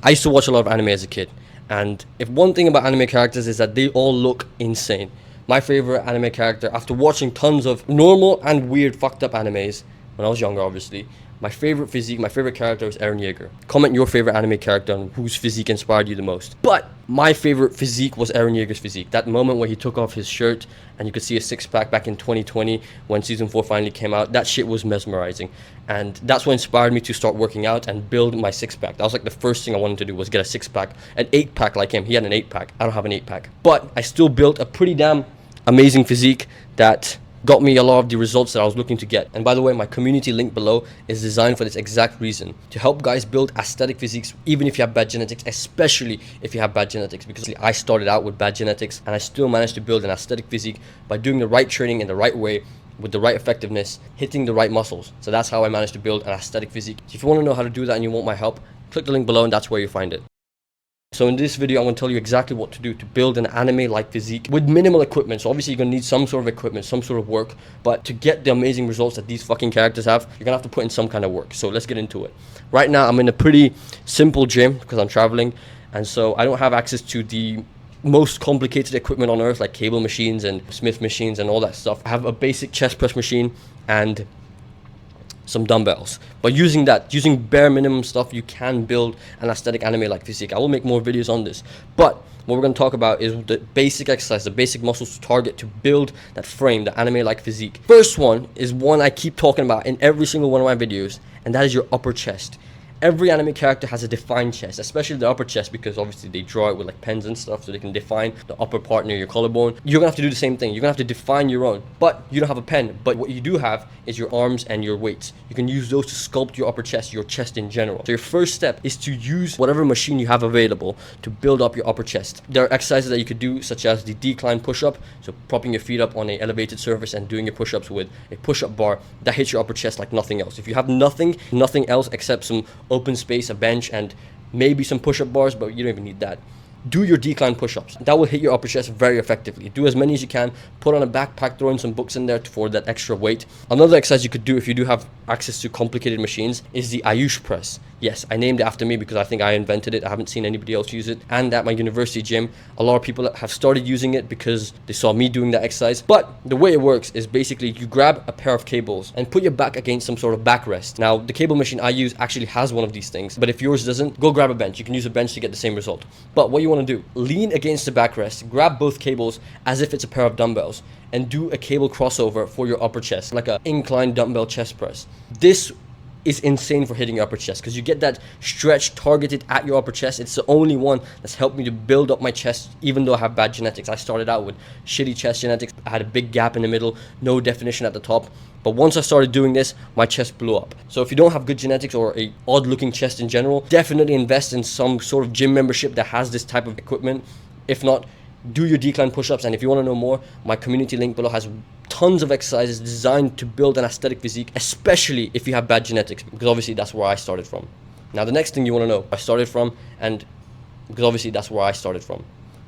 I used to watch a lot of anime as a kid, and if one thing about anime characters is that they all look insane. My favorite anime character, after watching tons of normal and weird fucked up animes when I was younger, obviously, my favorite physique, my favorite character is Eren Yeager. Comment your favorite anime character and whose physique inspired you the most. But my favorite physique was Eren Yeager's physique. That moment where he took off his shirt and you could see a six-pack back in 2020 when season 4 finally came out. That shit was mesmerizing. And that's what inspired me to start working out and build my six-pack. That was like the first thing I wanted to do, was get a six-pack. An 8-pack like him. He had an 8-pack. I don't have an 8-pack. But I still built a pretty damn amazing physique that got me a lot of the results that I was looking to get. And by the way, my community link below is designed for this exact reason, to help guys build aesthetic physiques even if you have bad genetics, especially if you have bad genetics, because I started out with bad genetics and I still managed to build an aesthetic physique by doing the right training in the right way with the right effectiveness, hitting the right muscles. So that's how I managed to build an aesthetic physique. So if you want to know how to do that and you want my help, click the link below and that's where you find it. So in this video, I'm going to tell you exactly what to do to build an anime-like physique with minimal equipment. So obviously you're going to need some sort of equipment, some sort of work, but to get the amazing results that these fucking characters have, you're going to have to put in some kind of work. So let's get into it. Right now, I'm in a pretty simple gym because I'm traveling, and so I don't have access to the most complicated equipment on earth like cable machines and Smith machines and all that stuff. I have a basic chest press machine and some dumbbells, but using bare minimum stuff, you can build an aesthetic anime like physique. I will make more videos on this, but what we're going to talk about is the basic exercise, the basic muscles to target to build that frame, the anime like physique. First one is one I keep talking about in every single one of my videos, and that is your upper chest. Every anime character has a defined chest, especially the upper chest, because obviously they draw it with like pens and stuff so they can define the upper part near your collarbone. You're gonna have to do the same thing. You're gonna have to define your own, but you don't have a pen. But what you do have is your arms and your weights. You can use those to sculpt your upper chest, your chest in general. So your first step is to use whatever machine you have available to build up your upper chest. There are exercises that you could do, such as the decline push-up, so propping your feet up on an elevated surface and doing your push-ups with a push-up bar that hits your upper chest like nothing else. If you have nothing else except some open space, a bench, and maybe some push-up bars, but you don't even need that, do your decline push-ups. That will hit your upper chest very effectively. Do as many as you can. Put on a backpack, throw in some books in there for that extra weight. Another exercise you could do if you do have access to complicated machines is the Ayush press. Yes, I named it after me because I think I invented it. I haven't seen anybody else use it. And at my university gym, a lot of people have started using it because they saw me doing that exercise. But the way it works is basically you grab a pair of cables and put your back against some sort of backrest. Now, the cable machine I use actually has one of these things, but if yours doesn't, go grab a bench. You can use a bench to get the same result. But what you want to do, lean against the backrest, grab both cables as if it's a pair of dumbbells, and do a cable crossover for your upper chest, like a inclined dumbbell chest press. This is insane for hitting your upper chest because you get that stretch targeted at your upper chest. It's the only one that's helped me to build up my chest, even though I have bad genetics. I started out with shitty chest genetics. I had a big gap in the middle, no definition at the top. But once I started doing this, my chest blew up. So if you don't have good genetics or a odd looking chest in general, definitely invest in some sort of gym membership that has this type of equipment. If not, do your decline push-ups. And if you want to know more, my community link below has tons of exercises designed to build an aesthetic physique, especially if you have bad genetics, because obviously that's where I started from. Now the next thing you want to know,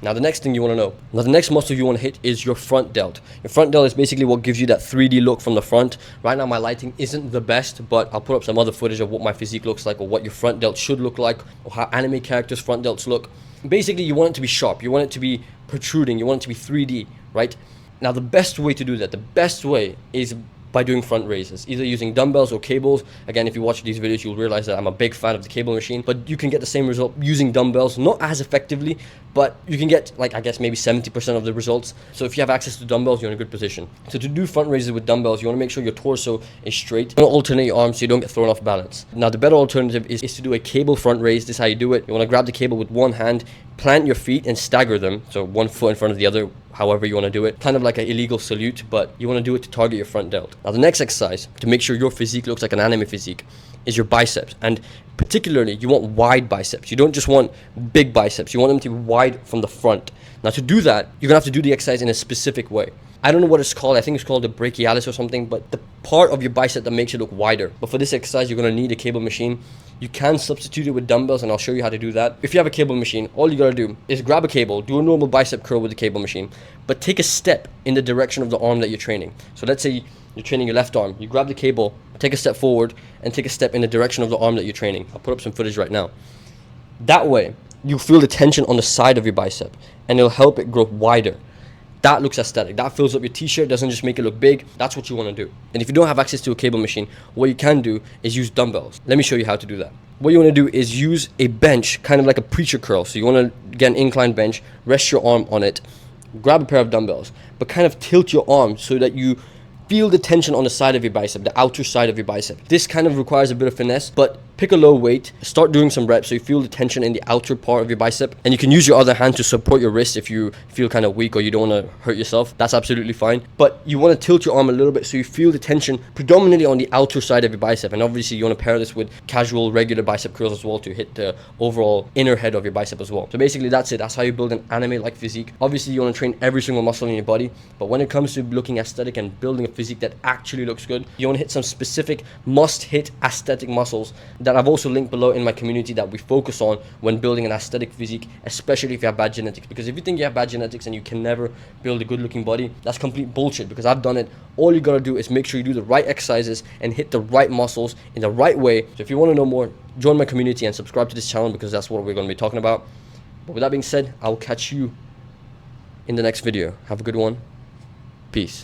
Now the next thing you want to know, now the next muscle you want to hit is your front delt. Your front delt is basically what gives you that 3D look from the front. Right now my lighting isn't the best, but I'll put up some other footage of what my physique looks like, or what your front delt should look like, or how anime characters' front delts look. Basically, you want it to be sharp, you want it to be protruding, you want it to be 3D, right? Now the best way to do that, the best way is by doing front raises, either using dumbbells or cables. Again, if you watch these videos, you'll realize that I'm a big fan of the cable machine, but you can get the same result using dumbbells, not as effectively, but you can get, like, I guess maybe 70% of the results. So if you have access to dumbbells, you're in a good position. So to do front raises with dumbbells, you want to make sure your torso is straight. You want to alternate your arms so you don't get thrown off balance. Now the better alternative is to do a cable front raise. This is how you do it. You want to grab the cable with one hand, plant your feet and stagger them, so one foot in front of the other, however you want to do it, kind of like an illegal salute, but you want to do it to target your front delt. Now the next exercise to make sure your physique looks like an anime physique is your biceps, and particularly you want wide biceps. You don't just want big biceps, you want them to be wide from the front. Now to do that, you're gonna have to do the exercise in a specific way. I don't know what it's called. I think it's called the brachialis or something, but the part of your bicep that makes it look wider. But for this exercise, you're going to need a cable machine. You can substitute it with dumbbells, and I'll show you how to do that. If you have a cable machine, all you got to do is grab a cable, do a normal bicep curl with the cable machine, but take a step in the direction of the arm that you're training. So let's say you're training your left arm. You grab the cable, take a step forward, and take a step in the direction of the arm that you're training. I'll put up some footage right now. That way, you feel the tension on the side of your bicep, and it'll help it grow wider. That looks aesthetic. That fills up your t-shirt, doesn't just make it look big. That's what you want to do. And if you don't have access to a cable machine, what you can do is use dumbbells. Let me show you how to do that. What you want to do is use a bench, kind of like a preacher curl. So you want to get an inclined bench, rest your arm on it, grab a pair of dumbbells, but kind of tilt your arm so that you feel the tension on the side of your bicep, the outer side of your bicep. This kind of requires a bit of finesse, but pick a low weight, start doing some reps so you feel the tension in the outer part of your bicep, and you can use your other hand to support your wrist if you feel kind of weak or you don't want to hurt yourself. That's absolutely fine, but you want to tilt your arm a little bit so you feel the tension predominantly on the outer side of your bicep. And obviously you want to pair this with casual regular bicep curls as well to hit the overall inner head of your bicep as well. So basically that's it. That's how you build an anime like physique. Obviously you want to train every single muscle in your body, but when it comes to looking aesthetic and building a physique that actually looks good, you want to hit some specific must hit aesthetic muscles that I've also linked below in my community that we focus on when building an aesthetic physique, especially if you have bad genetics. Because if you think you have bad genetics and you can never build a good looking body, that's complete bullshit, because I've done it. All you gotta do is make sure you do the right exercises and hit the right muscles in the right way. So if you want to know more, join my community and subscribe to this channel, because that's what we're going to be talking about. But with that being said, I will catch you in the next video. Have a good one. Peace.